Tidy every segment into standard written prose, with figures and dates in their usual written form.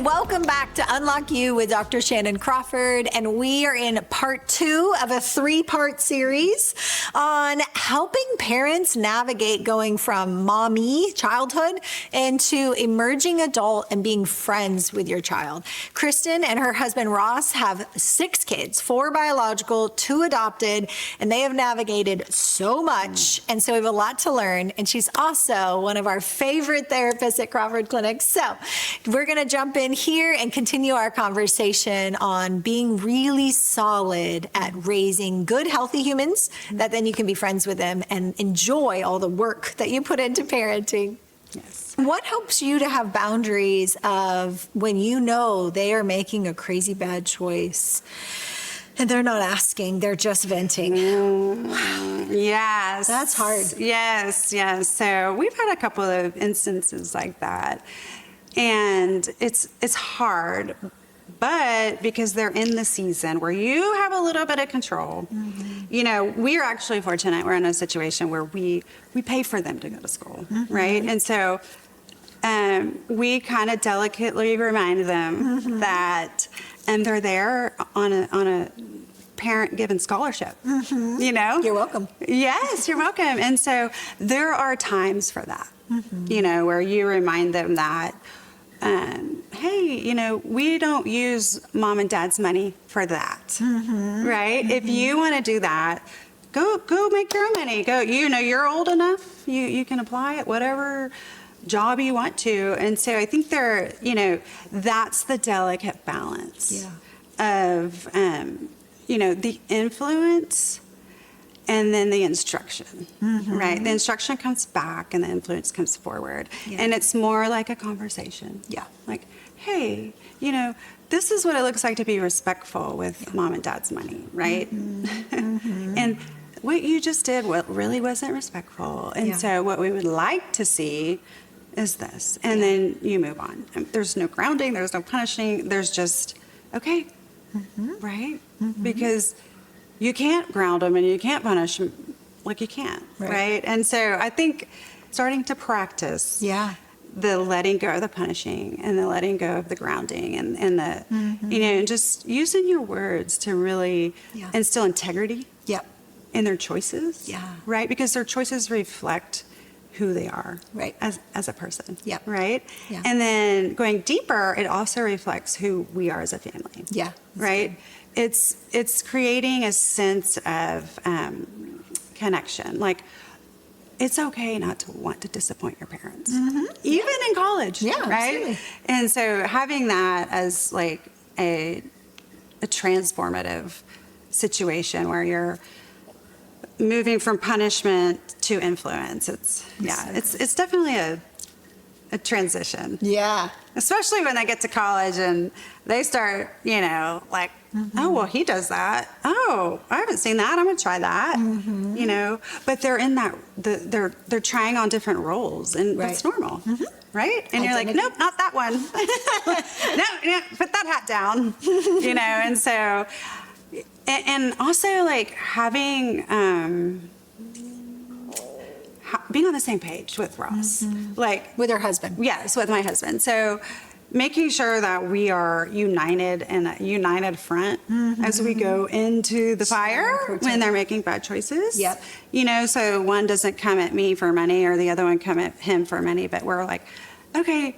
Welcome back to Unlock You with Dr. Shannan Crawford, and we are in part 2 of a 3-part series on helping parents navigate going from mommy childhood into emerging adult and being friends with your child. Kristen and her husband Ross have 6 kids, 4 biological, 2 adopted, and they have navigated so much, and so we have a lot to learn, and she's also one of our favorite therapists at Crawford Clinics. So we're going to jump in here and continue our conversation on being really solid at raising good, healthy humans that then you can be friends with them and enjoy all the work that you put into parenting. Yes. What helps you to have boundaries of when you know they are making a crazy bad choice and they're not asking, they're just venting? Yes. That's hard. Yes. So we've had a couple of instances like that. And it's hard, but because they're in the season where you have a little bit of control, you know, we're actually fortunate. We're in a situation where we pay for them to go to school, right? And so we kind of delicately remind them that, and they're there on a parent-given scholarship, you know? You're welcome. Yes, you're welcome. And so there are times for that, you know, where you remind them that, hey, you know, we don't use mom and dad's money for that, right? If you want to do that, go make your own money. Go, you know, you're old enough, you can apply at whatever job you want to. And so I think there, you know, that's the delicate balance of, you know, the influence and then the instruction, right? The instruction comes back and the influence comes forward. And it's more like a conversation. Like, hey, you know, this is what it looks like to be respectful with mom and dad's money, right? And what you just did, what really wasn't respectful. And so what we would like to see is this. And then you move on. There's no grounding, there's no punishing, there's just, okay, right? Because you can't ground them and you can't punish them like you can't, right? And so I think starting to practice the letting go of the punishing and the letting go of the grounding and the, you know, and just using your words to really instill integrity in their choices, right? Because their choices reflect who they are as a person, right? And then going deeper, it also reflects who we are as a family, right? Good. It's creating a sense of connection. Like, it's okay not to want to disappoint your parents, even in college, right? Absolutely. And so having that as like a transformative situation where you're moving from punishment to influence, it's definitely a transition. Especially when they get to college and they start, you know, like, oh, well, he does that. Oh, I haven't seen that. I'm gonna try that. You know, but they're in that, they're trying on different roles, and that's normal, right? And you're like, nope, not that one. No, put that hat down. You know, and so, and also like having, being on the same page with Ross, like with her husband. Yes, with my husband. So making sure that we are united in a united front as we go into the fire when they're making bad choices. You know, so one doesn't come at me for money or the other one come at him for money, but we're like, okay,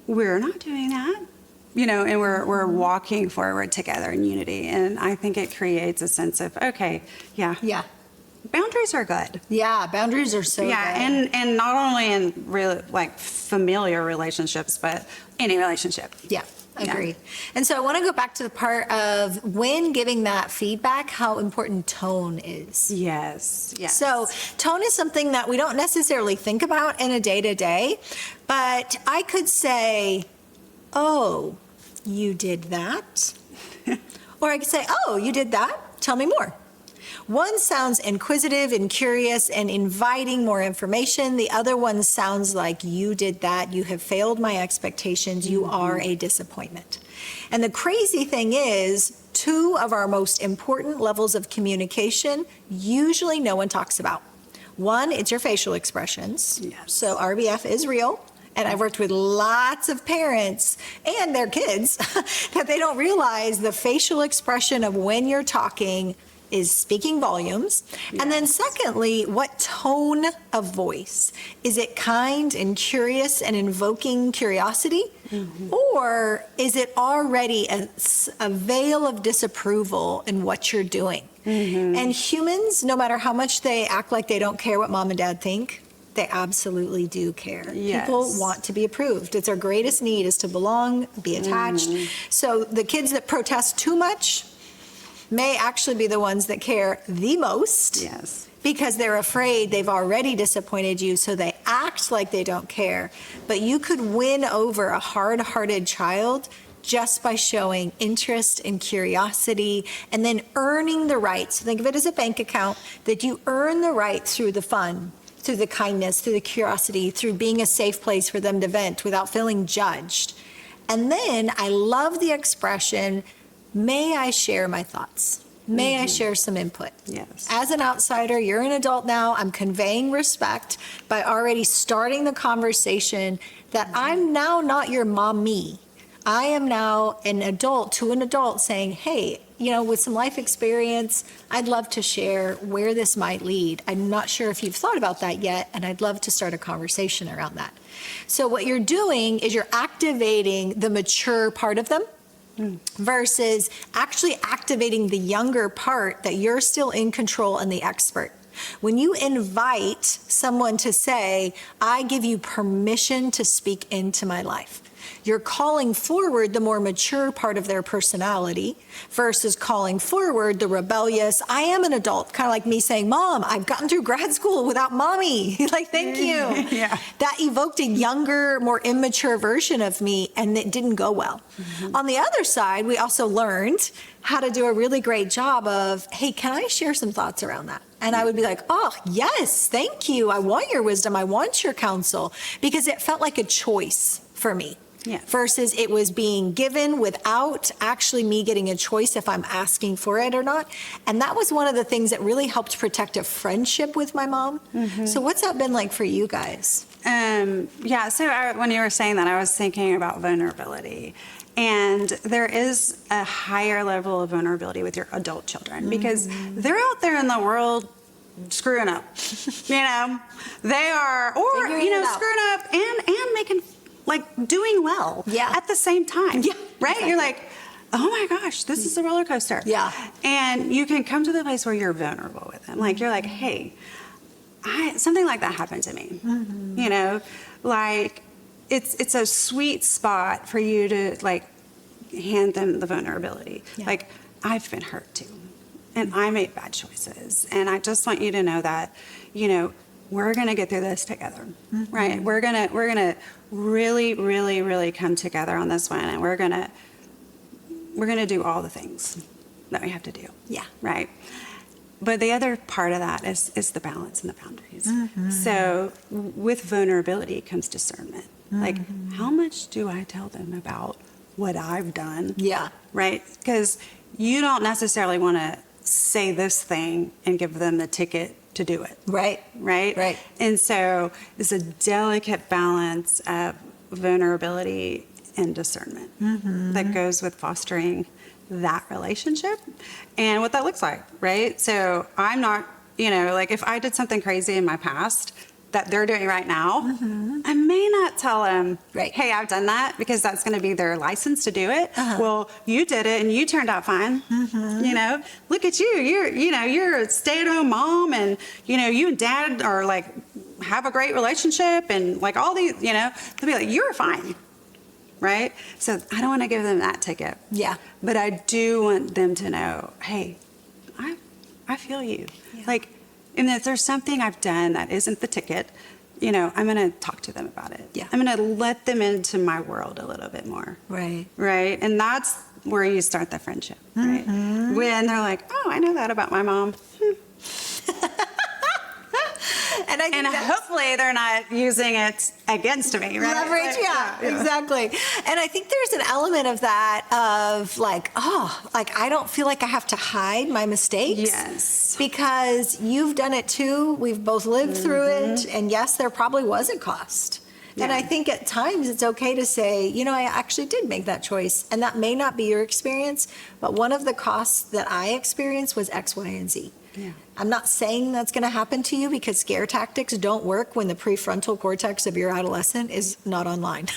we're not doing that. You know, and we're walking forward together in unity. And I think it creates a sense of, okay, boundaries are good. Boundaries are so good. And not only in really like familiar relationships, but any relationship. Agreed. And so I want to go back to the part of when giving that feedback, how important tone is. Yes. So tone is something that we don't necessarily think about in a day-to-day, but I could say, oh, you did that? Or I could say, oh, you did that? Tell me more. One sounds inquisitive and curious and inviting more information. The other one sounds like, you did that. You have failed my expectations. You are a disappointment. And the crazy thing is, two of our most important levels of communication usually no one talks about. One, it's your facial expressions. Yes. So RBF is real. And I've worked with lots of parents and their kids that they don't realize the facial expression of when you're talking is speaking volumes. Yes. And then secondly, what tone of voice? Is it kind and curious and invoking curiosity? Mm-hmm. Or is it already a veil of disapproval in what you're doing? Mm-hmm. And humans, no matter how much they act like they don't care what mom and dad think, they absolutely do care. Yes. People want to be approved. It's our greatest need is to belong, be attached. Mm-hmm. So the kids that protest too much may actually be the ones that care the most. Yes. Because they're afraid they've already disappointed you, so they act like they don't care. But you could win over a hard-hearted child just by showing interest and curiosity and then earning the right. So think of it as a bank account, that you earn the right through the fun, through the kindness, through the curiosity, through being a safe place for them to vent without feeling judged. And then I love the expression, may I share my thoughts? May I share some input? Yes. As an outsider, you're an adult now, I'm conveying respect by already starting the conversation that I'm now not your mommy. I am now an adult to an adult saying, hey, with some life experience, I'd love to share where this might lead. I'm not sure if you've thought about that yet, and I'd love to start a conversation around that. So what you're doing is you're activating the mature part of them versus actually activating the younger part that you're still in control and the expert. When you invite someone to say, I give you permission to speak into my life, you're calling forward the more mature part of their personality versus calling forward the rebellious, I am an adult, kind of like me saying, Mom, I've gotten through grad school without mommy. Like, thank you. Yeah. That evoked a younger, more immature version of me, and it didn't go well. Mm-hmm. On the other side, we also learned how to do a really great job of, hey, can I share some thoughts around that? And I would be like, oh, yes, thank you. I want your wisdom. I want your counsel, because it felt like a choice for me. Yeah. Versus it was being given without actually me getting a choice if I'm asking for it or not. And that was one of the things that really helped protect a friendship with my mom. Mm-hmm. So what's that been like for you guys? When you were saying that, I was thinking about vulnerability. And there is a higher level of vulnerability with your adult children because they're out there in the world screwing up. They are, or, screwing up and making, doing well at the same time. Yeah, right? Exactly. You're like, oh my gosh, this is a roller coaster. Yeah. And you can come to the place where you're vulnerable with them. You're like, hey, something like that happened to me. Mm-hmm. It's a sweet spot for you to hand them the vulnerability. Yeah. I've been hurt too, and I made bad choices, and I just want you to know that, we're gonna get through this together, right? We're gonna really, really, really come together on this one, and we're gonna do all the things that we have to do. Yeah. Right. But the other part of that is the balance and the boundaries. Mm-hmm. So with vulnerability comes discernment. Mm-hmm. How much do I tell them about what I've done? Yeah. Right? Because you don't necessarily want to say this thing and give them the ticket to do it. Right. Right? Right. And so it's a delicate balance of vulnerability and discernment that goes with fostering that relationship and what that looks like, right? So I'm not, if I did something crazy in my past that they're doing right now, I may not tell them, hey, I've done that, because that's going to be their license to do it. Well, you did it and you turned out fine. Look at you. You're a stay-at-home mom, and, you and dad are have a great relationship, and all these, they'll be like, you're fine. Right? So I don't want to give them that ticket. Yeah. But I do want them to know, hey, I feel you. Yeah. And if there's something I've done that isn't the ticket, I'm going to talk to them about it. Yeah. I'm going to let them into my world a little bit more. Right. Right. And that's where you start the friendship. Right. When they're like, oh, I know that about my mom. And And I think hopefully they're not using it against me, right? Leverage, yeah, exactly. And I think there's an element of that of like, I don't feel like I have to hide my mistakes. Yes. Because you've done it too. We've both lived through it. And yes, there probably was a cost. Yeah. And I think at times it's okay to say, you know, I actually did make that choice. And that may not be your experience, but one of the costs that I experienced was X, Y, and Z. Yeah. I'm not saying that's going to happen to you because scare tactics don't work when the prefrontal cortex of your adolescent is not online.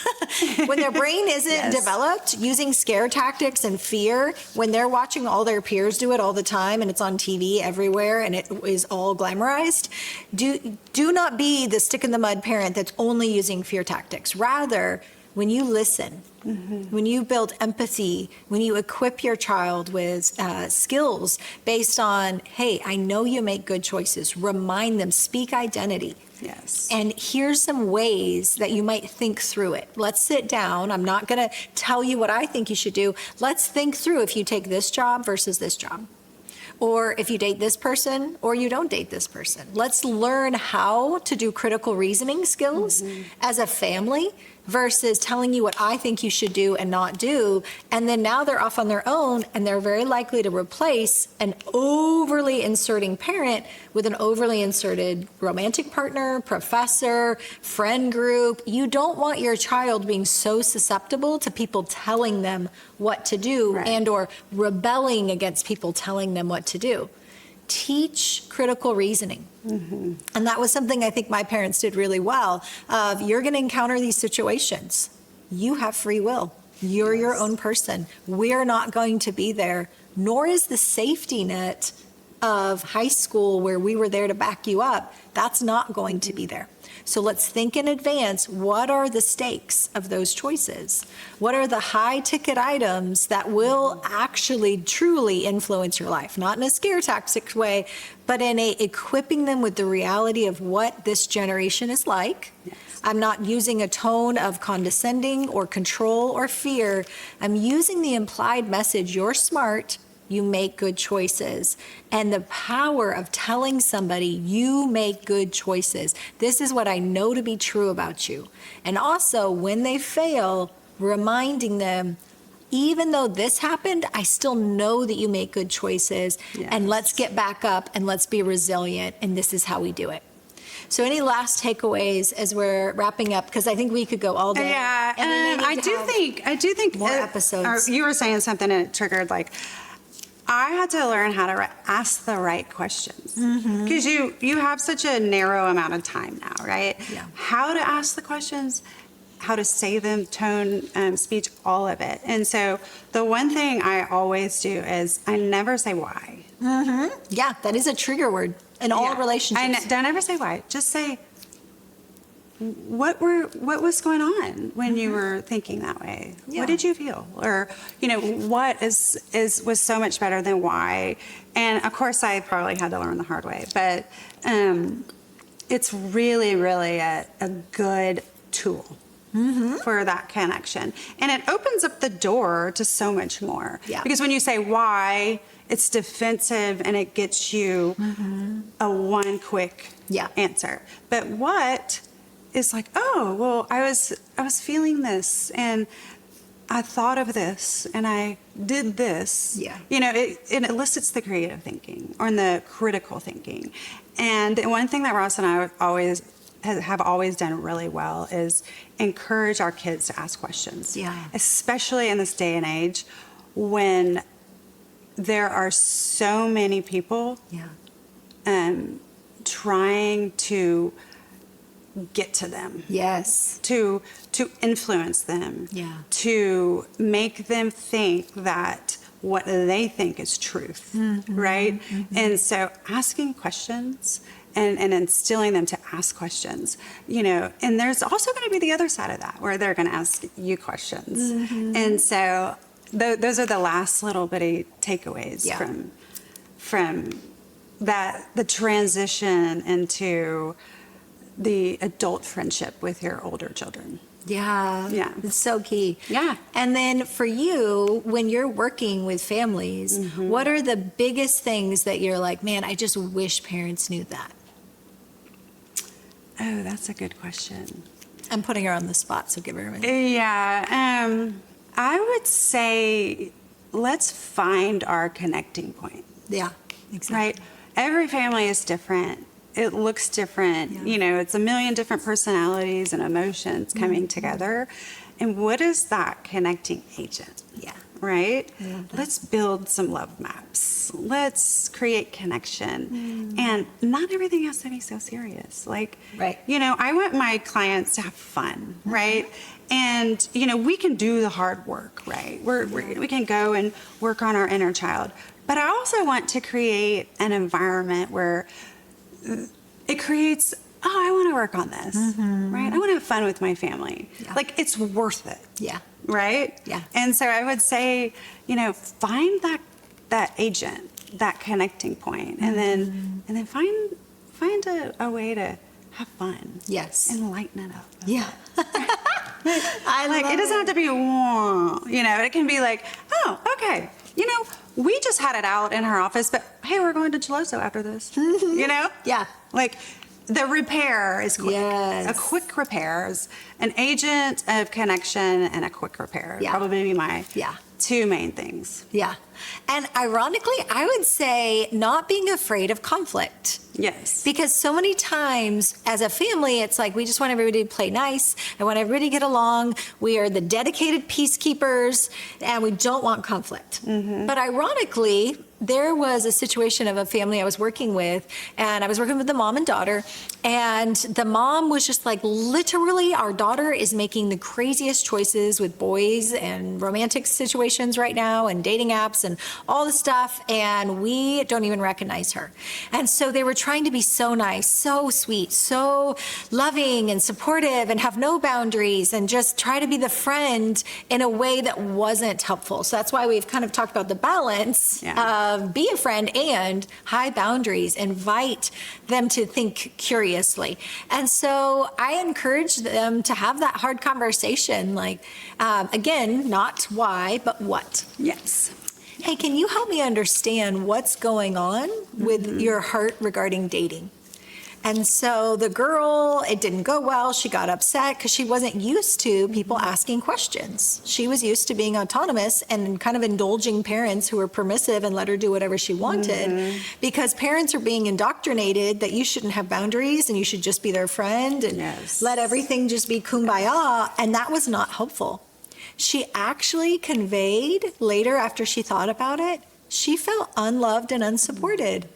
When their brain isn't developed, using scare tactics and fear, when they're watching all their peers do it all the time and it's on TV everywhere and it is all glamorized, do not be the stick in the mud parent that's only using fear tactics. Rather, when you listen, when you build empathy, when you equip your child with skills based on, hey, I know you make good choices, remind them, speak identity. Yes. And here's some ways that you might think through it. Let's sit down. I'm not going to tell you what I think you should do. Let's think through if you take this job versus this job. Or if you date this person or you don't date this person. Let's learn how to do critical reasoning skills as a family versus telling you what I think you should do and not do. And then now they're off on their own and they're very likely to replace an overly inserting parent with an overly inserted romantic partner, professor, friend group. You don't want your child being so susceptible to people telling them what to do and or rebelling against people telling them what to do. Teach critical reasoning. And that was something I think my parents did really well. You're going to encounter these situations. You have free will. You're your own person. We're not going to be there, nor is the safety net of high school where we were there to back you up. That's not going to be there. So let's think in advance, what are the stakes of those choices? What are the high ticket items that will actually truly influence your life? Not in a scare tactic way, but in a equipping them with the reality of what this generation is like. Yes. I'm not using a tone of condescending or control or fear. I'm using the implied message, you're smart, you make good choices. And the power of telling somebody you make good choices. This is what I know to be true about you. And also when they fail, reminding them, even though this happened, I still know that you make good choices. Yes. And let's get back up and let's be resilient. And this is how we do it. So any last takeaways as we're wrapping up? Because I think we could go all day. Yeah, and I do think more episodes. You were saying something and it triggered like, I had to learn how to ask the right questions because you have such a narrow amount of time now, right? Yeah. How to ask the questions, how to say them, tone, speech, all of it. And so the one thing I always do is I never say why. Yeah, that is a trigger word in all relationships. Don't ever say why. Just say, what was going on when you were thinking that way? Yeah. What did you feel? Or, what was so much better than why? And of course I probably had to learn the hard way, but it's really, really a good tool for that connection. And it opens up the door to so much more. Yeah. Because when you say why, it's defensive and it gets you a one quick answer. But what is like, oh, well, I was feeling this and I thought of this and I did this. Yeah. It elicits the creative thinking or the critical thinking. And one thing that Ross and I have always done really well is encourage our kids to ask questions. Yeah. Especially in this day and age when there are so many people trying to get to them. Yes. To influence them. Yeah. To make them think that what they think is truth. Right? And so asking questions and instilling them to ask questions, and there's also going to be the other side of that where they're going to ask you questions. And so those are the last little bitty takeaways from that, the transition into the adult friendship with your older children. Yeah. Yeah. It's so key. Yeah. And then for you, when you're working with families, what are the biggest things that you're like, man, I just wish parents knew that? Oh, that's a good question. I'm putting her on the spot, so give her a minute. Yeah, I would say let's find our connecting point. Yeah, exactly. Right? Every family is different. It looks different. Yeah. You know, it's a million different personalities and emotions coming together. And what is that connecting agent? Yeah. Right? Yeah. Let's build some love maps. Let's create connection. And not everything has to be so serious. Like, Right. you know, I want my clients to have fun, right? And, you know, we can do the hard work, right? We can go and work on our inner child. But I also want to create an environment where it creates, I want to work on this, right? I want to have fun with my family. Yeah. Like, it's worth it. Yeah. Right? Yeah. And so I would say, you know, find that agent, that connecting point, and then find a way to have fun. Yes. And lighten it up. Yeah. I like it doesn't have to be, you know, it can be like, oh, okay. You know, we just had it out in her office, but hey, we're going to Chaloso after this. You know? Yeah. Like, the repair is quick. Yes. A quick repair is an agent of connection and a quick repair. Yeah. Probably be my Yeah. two main things. Yeah. And ironically, I would say not being afraid of conflict. Yes. Because so many times as a family, it's like we just want everybody to play nice. I want everybody to get along. We are the dedicated peacekeepers and we don't want conflict. But ironically, there was a situation of a family I was working with, and I was working with the mom and daughter, and the mom was just like, literally, our daughter is making the craziest choices with boys and romantic situations right now and dating apps and all this stuff, and we don't even recognize her. And so they were trying to be so nice, so sweet, so loving and supportive and have no boundaries and just try to be the friend in a way that wasn't helpful. So that's why we've kind of talked about the balance of be a friend and high boundaries, invite them to think curiously. And so I encourage them to have that hard conversation, like, again, not why, but what. Yes. Hey, can you help me understand what's going on with your heart regarding dating? And so the girl, it didn't go well. She got upset because she wasn't used to people asking questions. She was used to being autonomous and kind of indulging parents who were permissive and let her do whatever she wanted, because parents are being indoctrinated that you shouldn't have boundaries and you should just be their friend and let everything just be kumbaya. And that was not helpful. She actually conveyed later, after she thought about it, she felt unloved and unsupported.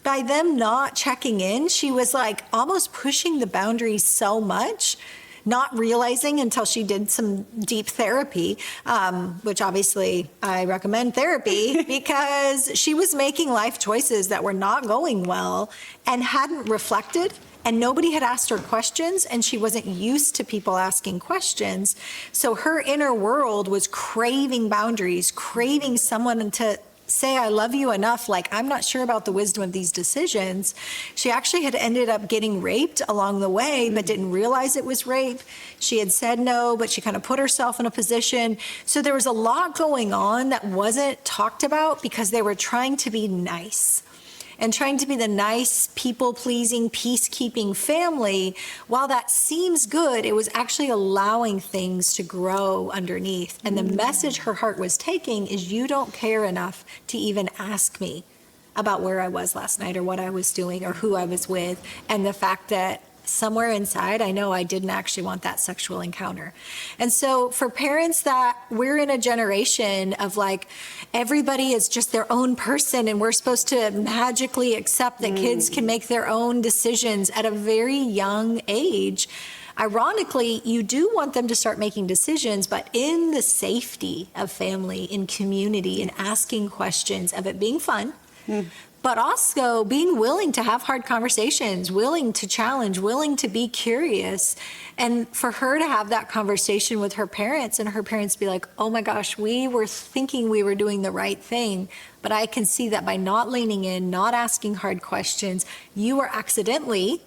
By them not checking in, she was like almost pushing the boundaries so much, not realizing until she did some deep therapy, which obviously I recommend therapy, because she was making life choices that were not going well and hadn't reflected, and nobody had asked her questions, and she wasn't used to people asking questions. So her inner world was craving boundaries, craving someone to say, I love you enough, like, I'm not sure about the wisdom of these decisions. She actually had ended up getting raped along the way, but didn't realize it was rape. She had said no, but she kind of put herself in a position. So there was a lot going on that wasn't talked about because they were trying to be nice. And trying to be the nice, people-pleasing, peacekeeping family. While that seems good, it was actually allowing things to grow underneath. And the message her heart was taking is, you don't care enough to even ask me about where I was last night or what I was doing or who I was with. And the fact that somewhere inside, I know I didn't actually want that sexual encounter. And so for parents that we're in a generation of like, everybody is just their own person and we're supposed to magically accept that kids can make their own decisions at a very young age. Ironically, you do want them to start making decisions, but in the safety of family, in community, and asking questions, of it being fun. But also being willing to have hard conversations, willing to challenge, willing to be curious. And for her to have that conversation with her parents and her parents be like, oh my gosh, we were thinking we were doing the right thing. But I can see that by not leaning in, not asking hard questions, you were accidentally,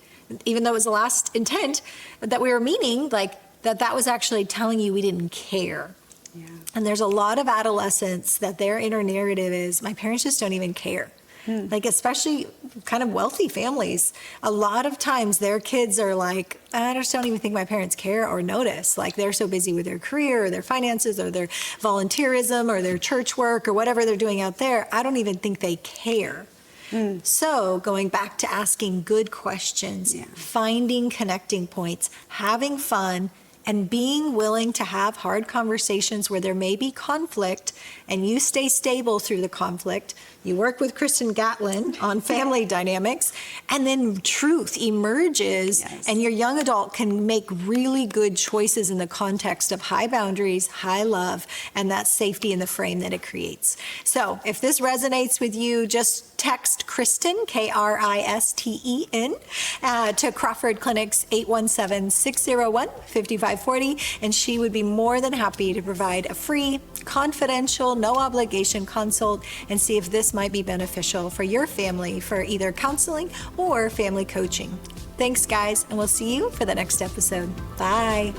even though it was the last intent that we were meaning, like that was actually telling you we didn't care. Yeah. And there's a lot of adolescents that their inner narrative is, my parents just don't even care. Like, especially kind of wealthy families, a lot of times their kids are like, I just don't even think my parents care or notice. Like, they're so busy with their career or their finances or their volunteerism or their church work or whatever they're doing out there. I don't even think they care. So going back to asking good questions, finding connecting points, having fun, and being willing to have hard conversations where there may be conflict, and you stay stable through the conflict. You work with Kristen Gatlin on family dynamics, and then truth emerges, and your young adult can make really good choices in the context of high boundaries, high love, and that safety in the frame that it creates. So if this resonates with you, just text Kristen, Kristen, to Crawford Clinics 817-601-5540, and she would be more than happy to provide a free, confidential, no obligation consult and see if this might be beneficial for your family for either counseling or family coaching. Thanks, guys, and we'll see you for the next episode. Bye.